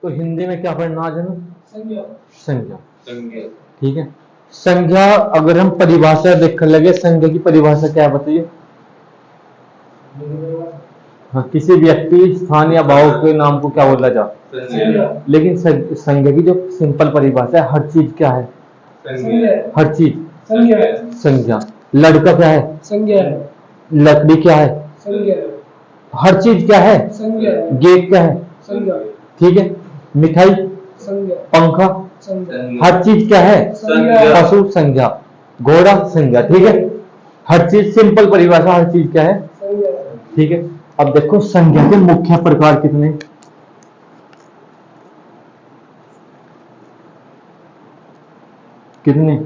तो हिंदी में क्या पढ़ना आज हमें? संज्ञा। संज्ञा। संज्ञा। ठीक है। संज्ञा अगर हम परिभाषा देखने लगे, संज्ञा की परिभाषा क्या है बताइए? हाँ, किसी व्यक्ति, स्थान या भाव के नाम को क्या बोला जा? लेकिन संज्ञा की जो सिंपल परिभाषा है, हर चीज क्या है? हर चीज संज्ञा। लड़का क्या है? संज्ञा। लकड़ी क्या है? संज्ञा। हर चीज क्या है? संज्ञा। गेट क्या है? संज्ञा। ठीक है। मिठाई, संज्ञा। पंखा, संज्ञा। हर चीज क्या है? संज्ञा। पशु संज्ञा, घोड़ा संज्ञा। ठीक है। हर चीज सिंपल परिभाषा, हर चीज क्या है? संज्ञा। ठीक है। अब देखो संज्ञा के मुख्य प्रकार कितने? कितने?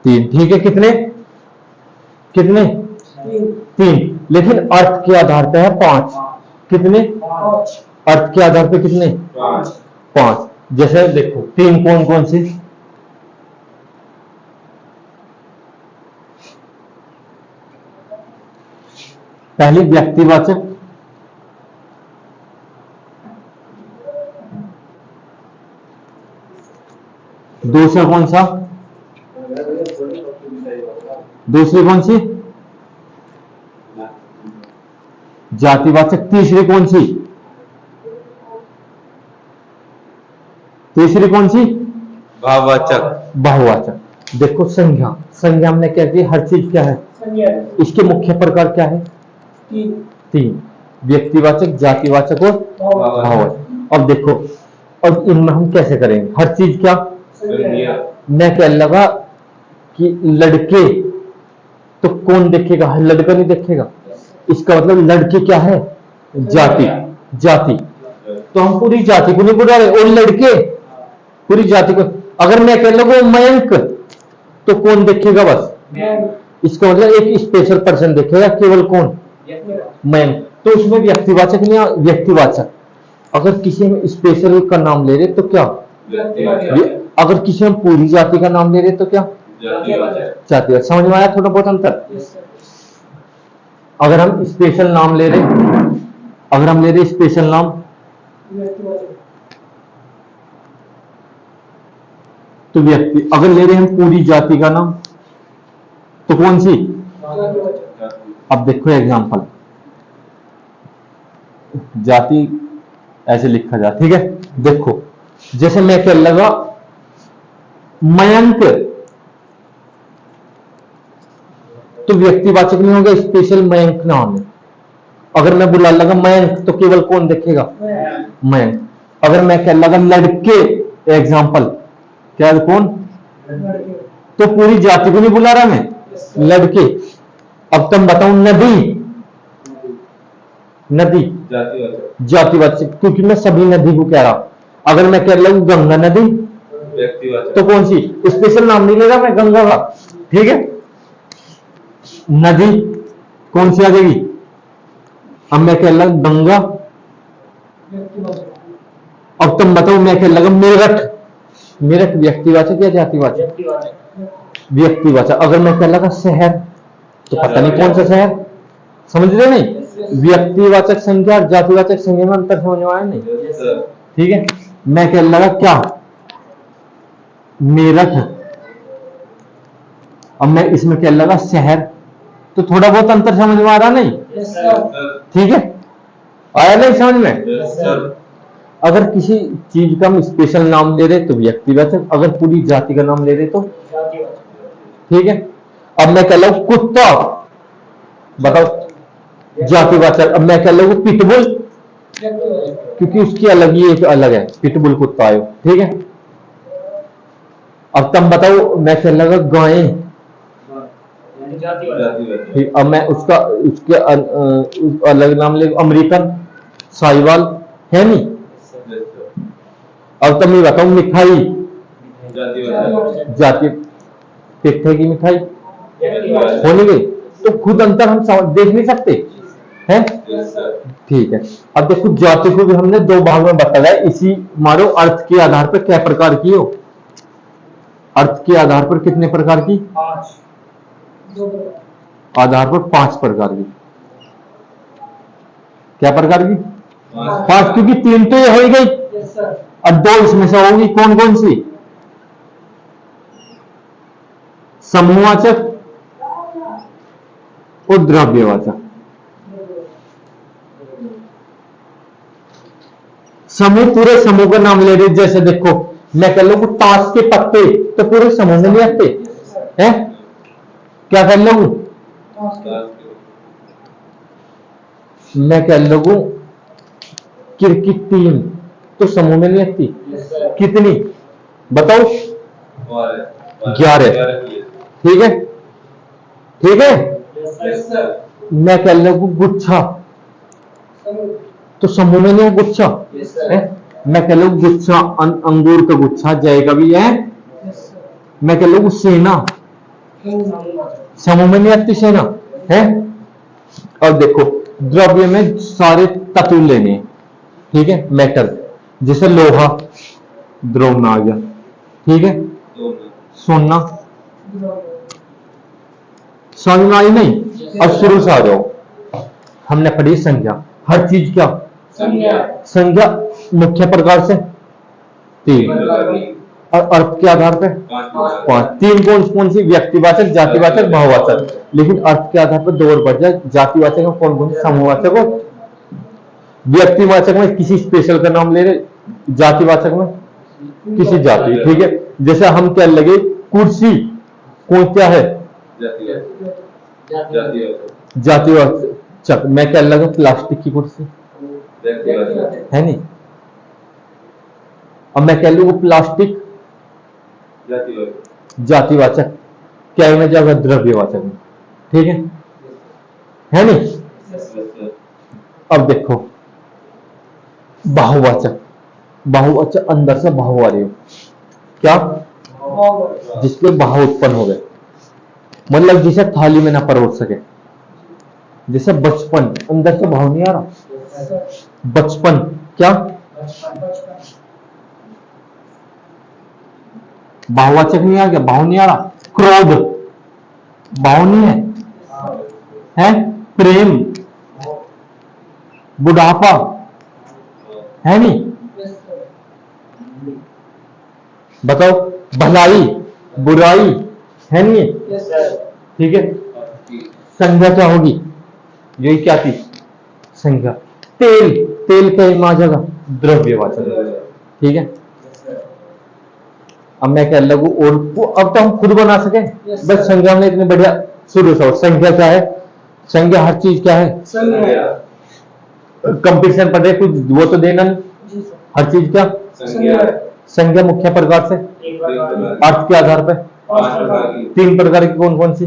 3। ठीक है। कितने? कितने? 3। लेकिन अर्थ के आधार पर है 5। कितने? 5। अर्थ के आधार पर कितने? 5। जैसे देखो 3 कौन कौन से? पहली व्यक्तिवाचक, दूसरा कौन सा? दूसरी कौन सी? जातिवाचक। तीसरी कौन सी? तीसरी कौन सी? भाववाचक। बहुवाचक। देखो संज्ञा, संज्ञा हमने क्या की? हर चीज क्या है? इसके मुख्य प्रकार क्या है? 3। व्यक्तिवाचक, जातिवाचक और भाववाचक। अब देखो, अब इनमें हम कैसे करेंगे? हर चीज क्या? मैं क्या लगा कि लड़के, तो कौन देखेगा? लड़का नहीं देखेगा। इसका मतलब लड़के क्या है? जाति। जाति। तो हम पूरी जाति को नहीं बुला रहे, और लड़के पूरी जाति को। अगर मैं कह लगा मयंक, तो कौन देखेगा? बस इसका मतलब एक स्पेशल पर्सन देखेगा। केवल कौन? मयंक। तो उसमें व्यक्तिवाचक नहीं, व्यक्तिवाचक। अगर किसी हम स्पेशल का नाम ले रहे तो क्या? अगर किसी हम पूरी जाति का नाम ले रहे तो क्या? जातिवाचक। समझ में आया थोड़ा बहुत अंतर? अगर हम स्पेशल नाम ले रहे, अगर हम ले रहे स्पेशल नाम, तो व्यक्ति। अगर ले रहे हम पूरी जाति का नाम, तो कौन सी? अब देखो एग्जांपल, जाति ऐसे लिखा जा। ठीक है। देखो जैसे मैं कह लगा मयंक, तो व्यक्तिवाचक नहीं होगा, स्पेशल मयंक नाम है। अगर मैं बुला लगा मयंक, तो केवल कौन देखेगा? मयंक। अगर मैं कह लगा लड़के, एग्जांपल क्या है? कौन? तो पूरी जाति को नहीं बुला रहा मैं, लड़के। अब तुम बताओ नदी, नदी जातिवाचक, क्योंकि मैं सभी नदी को कह रहा हूं। अगर मैं कह लूं गंगा नदी, तो कौन सी? स्पेशल नाम नहीं लेगा मैं, गंगा का। ठीक है। नदी कौन सी आ जाएगी? अब मैं कह लगा गंगा। अब तुम बताओ, मैं कह लगा मेरठ, मेरठ व्यक्तिवाचक या जातिवाचक? व्यक्तिवाचक। अगर मैं कह लगा शहर, तो पता नहीं कौन सा शहर। समझ रहे नहीं? व्यक्तिवाचक संख्या और जातिवाचक संख्या में अंतर समझ में आया नहीं? ठीक है। मैं कह लगा क्या? मेरठ। अब मैं इसमें कह लगा शहर, तो थोड़ा बहुत अंतर समझ में आ रहा नहीं? ठीक है। आया नहीं समझ में? अगर किसी चीज का हम स्पेशल नाम ले रहे तो व्यक्तिवाचक, अगर पूरी जाति का नाम ले रहे तो? ठीक है। अब मैं कह लूं कुत्ता, बताओ जातिवाचक। अब मैं कह लूं पिटबुल, क्योंकि उसकी अलग ही एक अलग है, पिटबुल कुत्ता है। ठीक है। अब तुम बताओ, मैं कह लगा गाय, अब मैं उसका उसके अलग नाम ले, अमेरिकन साहिवाल है नहीं। अब तुम ये बताओ मिठाई, जाति, पिट्ठे की मिठाई होने गई। तो खुद अंतर हम देख नहीं सकते हैं? ठीक है। अब देखो जाति को भी हमने 2 भाग में बताया, इसी मारो अर्थ के आधार पर क्या प्रकार की हो? अर्थ के आधार पर कितने प्रकार की? 5। आधार पर 5 प्रकार की। क्या प्रकार की? 5, क्योंकि 3 तो ये हो ही गई। और दो इसमें से होगी, कौन कौन सी? समूहवाचक और द्रव्यवाचक। समूह, पूरे समूह का नाम ले रहे, जैसे देखो मैं कह लूँ ताश के पत्ते, तो पूरे समूह में नहीं आते हैं, क्या कर लूँ? मैं कह लूँ क्रिकेट टीम, तो समूह में नहीं आती। कितनी बताओ? 11। ठीक है, ठीक है। मैं कह लूँ गुच्छा, तो समूह में नहीं है गुच्छा है? मैं कह लूँ गुच्छा, अंगूर का गुच्छा जाएगा भी है। मैं कह लूँ सेना, समूह में नहीं आती सेना है। और देखो द्रव्य में सारे तत्व लेने हैं, ठीक है, मेटल, जैसे लोहा द्रव में आ गया, ठीक है, सोना समझ में आई नहीं? अब शुरू से आ जाओ, हमने पढ़ी संज्ञा, हर चीज क्या संज्ञा मुख्य प्रकार से 3 और अर्थ के आधार पे 5। 3 कौन सी? व्यक्तिवाचक, जातिवाचक, भाववाचक। लेकिन अर्थ के आधार पर 2 और बढ़ जाए। जातिवाचक में कौन कौन? समूहवाचक और व्यक्तिवाचक में किसी स्पेशल का नाम ले रहे, जातिवाचक में किसी जाति, ठीक है। जैसे हम क्या लगे कुर्सी, कौन क्या है? जातिवाचक। मैं क्या लगा प्लास्टिक की कुर्सी है नहीं, अब मैं कह लूँ प्लास्टिक जातिवाचक, क्या में जाएगा? द्रव्यवाचक में, ठीक है नहीं? अब देखो बाहुवाचक, बाहुवाचक अंदर से बाहु आ रही हो, क्या? जिसके बाहु उत्पन्न हो गए, मतलब जिसे थाली में ना परोस सके। जैसे बचपन, अंदर से बाहु नहीं आ रहा, बचपन क्या? बाहुवाचक नहीं आ गया, बाहु नहीं आ रहा। क्रोध, बाहु नहीं है? प्रेम, बुढ़ापा है नहीं? बताओ भलाई, बुराई है नहीं? ठीक है। संज्ञा क्या होगी? यही क्या थी संज्ञा? तेल, तेल का आ जाएगा द्रव्यवाचक, ठीक है। अब मैं कह लगू और अब तो हम खुद बना सके, बस संज्ञा में इतनी बढ़िया शुरू से। संज्ञा क्या है? संज्ञा हर चीज क्या है? कंपटीशन पढ़ रहे कुछ वो तो देना नहीं, हर चीज क्या? संज्ञा मुख्य प्रकार से अर्थ के आधार पर 3 प्रकार की कौन कौन सी?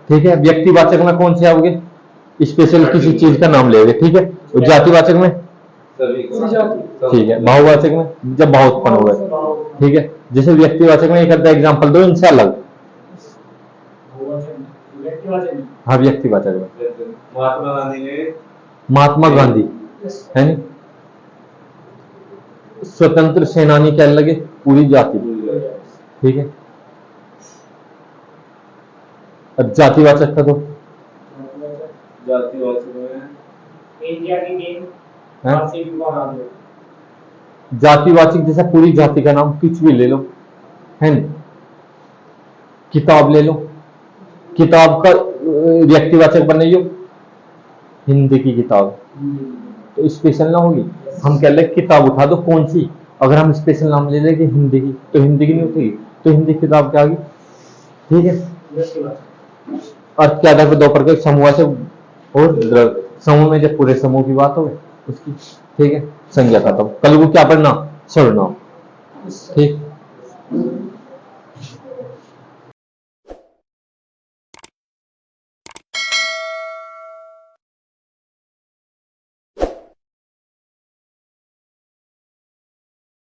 ठीक है। व्यक्तिवाचक में कौन से आओगे? स्पेशल किसी चीज का नाम लेंगे, ठीक है। और जातिवाचक में ठीक है। भाववाचक में जब भाव उत्पन्न हो गए, ठीक है। जैसे व्यक्तिवाचक में एक करता एग्जाम्पल दो इनसे अलग। हाँ व्यक्तिवाचक में महात्मा गांधी है नहीं? स्वतंत्र सेनानी क्या लगे? पूरी जाति, ठीक है। अब जातिवाचक का दो। जातिवाचक जैसा पूरी जाति का नाम कुछ भी ले लो, है नहीं? किताब ले लो, किताब का व्यक्तिवाचक बनाइयो, हिंदी की किताब, तो स्पेशल ना होगी। हम कह ले किताब उठा दो कौन सी, अगर हम स्पेशल नाम ले लेंगे हिंदी की, तो हिंदी की नहीं उठेगी, तो हिंदी किताब क्या होगी? ठीक है। अर्थ के आधार पर 2 प्रकार समूहवाचक और समूह में जब पूरे समूह की बात हो उसकी, ठीक है। संज्ञा का तो कल को क्या पढ़ना? सर्वनाम, ठीक।